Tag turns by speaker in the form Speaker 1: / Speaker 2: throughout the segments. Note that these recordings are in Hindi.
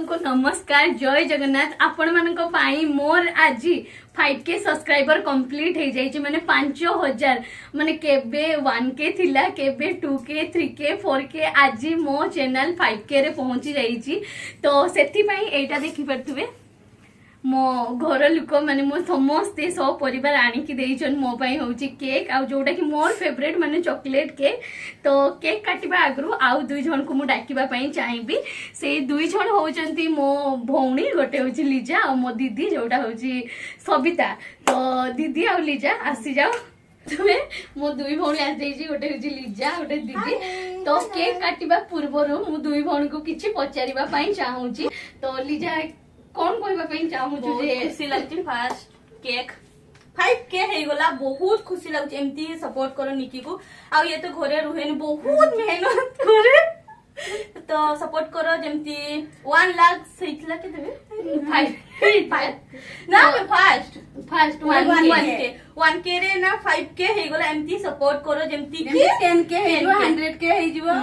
Speaker 1: को नमस्कार जय जगन्नाथ आपण मानक पाई मोर आज 5K सब्सक्राइबर कंप्लीट हो जाइए माने 5000 माने केबे 1K थिला केबे 2K 3K 4K आज मो चैनल 5K रे पहुंची जाइए तो सेति पई एटा देखि परथुबे मो घर लोक माने मो समस्ते सब परिवार आनिकी देइछन मो पई होची केक आ जोटा कि मोर फेवरेट माने चॉकलेट केक तो केक काटिबा आगरु आउ दुई जन को मु डाकिबा पई चाहेबी से दुई जन होचंती मो भौणी गोटे होची लीजा आ मो दीदी जोटा होची सविता तो दीदी आ लीजा आसी जाओ तुम्हें मो दुई भौणी आसी जाइछि गोटे होची लीजा गोटे दीदी तो केक काटिबा पूर्वरु मु दुई भौणी को किछि पचारिबा पई चाहूची तो लीजा कौन कहबा पई चाहू जे
Speaker 2: खुशी लागछि फास्ट केक 5K हे गला बहुत खुशी लागछि एमती सपोर्ट करो निकी को आ ये तो घरे रुहेन बहुत मेहनत करे तो सपोर्ट करो जेमती 1 लाख सहितला के देबे 5 ना फास्ट 1K रे ना 5K हे गला एमती सपोर्ट करो जेमती कि
Speaker 1: 10K हे 100K हे जीवो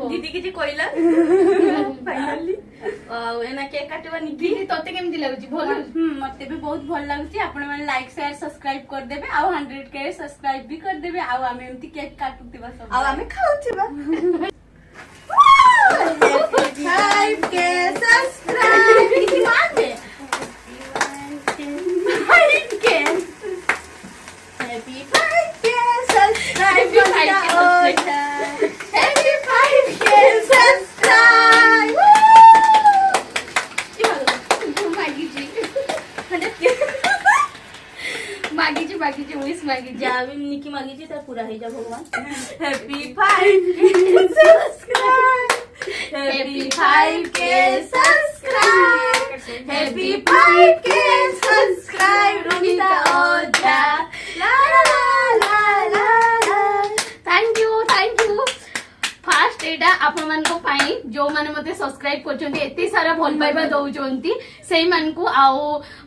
Speaker 2: दीदी किछि कहला फाइनली एना केक काटवा निकी
Speaker 1: तोते केमती लागुची भल
Speaker 3: मते भी बहुत भल लागुची आपण माने लाइक शेयर सब्सक्राइब कर देबे आ 100K सब्सक्राइब भी कर देबे आ आमे एमती केक काटुतिबा सब
Speaker 2: आ आमे खाउतिबा 5K सब्सक्राइब किछि माने 5K happy 5K subscribe happy 5K subscribe
Speaker 1: मागीची विश मागीची
Speaker 2: जावे निकी मागीची तर पूरा हे जा भगवान happy 5K subscribe happy 5K subscribe happy 5K subscribe Romita Ojha ला ला ला ला
Speaker 1: थैंक यू फास्ट एटा आपण मान को पाई जो माने मते सब्सक्राइब करचोंती एते सारा भल पाइबा दउचोंती सेही मान को आउ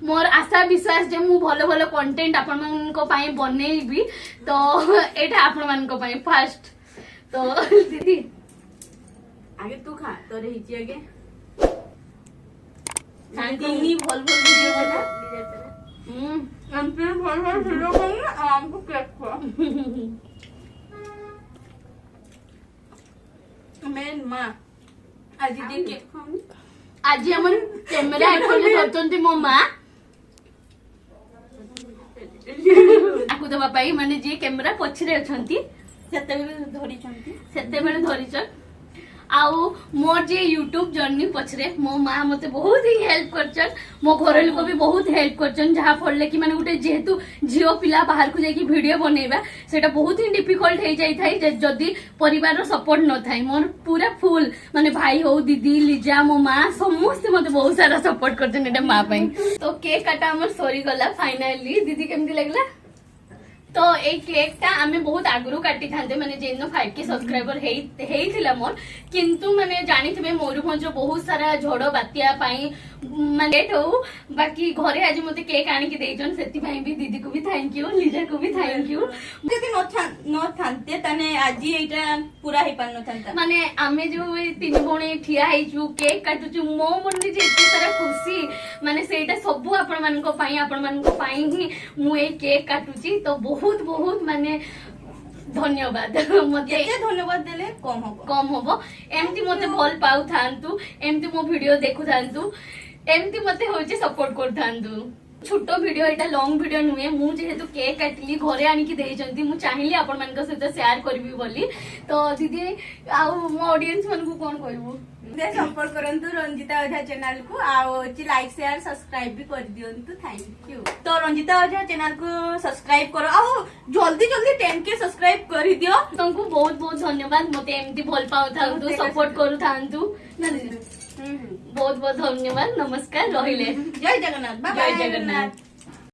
Speaker 1: मोर आशा विश्वास जे मु भलो भलो कंटेंट आपण मान को पाई बनेइबी तो एटा आपण मान को पाई फास्ट तो दीदी
Speaker 2: आगे तू खा तोरे हिची आगे दीदी भल भल वीडियो बना हम पे भल भल वीडियो बना हमको केक खा मेन मां आज दीदी केक खाऊं
Speaker 1: आज हमन कैमरा आइफोन करचोंती मो मां आकु दबा पाई माने जे कैमरा पछरे अछंती
Speaker 2: सेते बेले
Speaker 1: धरिचन आउ मोर जे यूट्यूब जर्नी पछरे मो माँ मते बहुत ही हेल्प करचन मो घर लोक भी बहुत हेल्प करचन जहा फड़ले कि माने गुटे जेहेतु झियो पिला बाहर को जाई वीडियो बनेबा सेटा बहुत ही डिफिकल्ट हे जाई थाई जदी परिवार रो सपोर्ट न थाई मोर पूरा फुल माने भाई हो दीदी लीजा मो माँ समस्त मते बहुत सारा सपोर्ट करचन एटा माँ पई तो केक काटा हमर सरी गला फाइनली दीदी केमती लागला तो ए केक टा आमे बहुत आगुरु काटी थांते माने जेनो 5K सब्सक्राइबर हेइथिला मोर किंतु माने जानिथिबे मयूरभंज बहुत सारा झड़ बातिया पाई माने लेट हो बाकी घरे आज मते केक आनी के देइजन सेति भाई भी दीदी को भी थैंक यू लीजा को भी थैंक यू
Speaker 2: जदी न थांते तने आज एटा पूरा हे पान न थांता
Speaker 1: माने आमे जो तीन भणी ठिया हेजु केक काटुचु मो मन जे एते सारा खुशी माने सेटा सब आपण मान को पाई ही मु ए केक काटुची तो बहुत माने धन्यवाद मते
Speaker 2: धन्यवाद देले
Speaker 1: कम होबो एमती मते भल पाउ थांतु एमती मो वीडियो देखु थांतु एमती मते होचे सपोर्ट कर थांतु छोट वीडियो एटा लॉन्ग वीडियो नुहे मु जेहेतु केक काटली घरे आनी की देइचंती मु चाहिले आपण मान सहित शेयर करबी बोली तो दीदी आ मो ऑडियंस मन को कोन कहबो
Speaker 3: दे सपोर्ट करंतु रंजिता ओझा चैनल को आ लाइक शेयर सब्सक्राइब भी कर दियंतु थैंक यू
Speaker 2: तो रंजिता ओझा चैनल को सब्सक्राइब करो आ जल्दी 10K सब्सक्राइब करि दियो
Speaker 1: तुमको बहुत धन्यवाद मते एमती भल पाउ थांतु सपोर्ट करू थांतु ना दीदी बहुत धन्यवाद नमस्कार रहिले
Speaker 2: जय जगन्नाथ
Speaker 1: जय जगन्नाथ।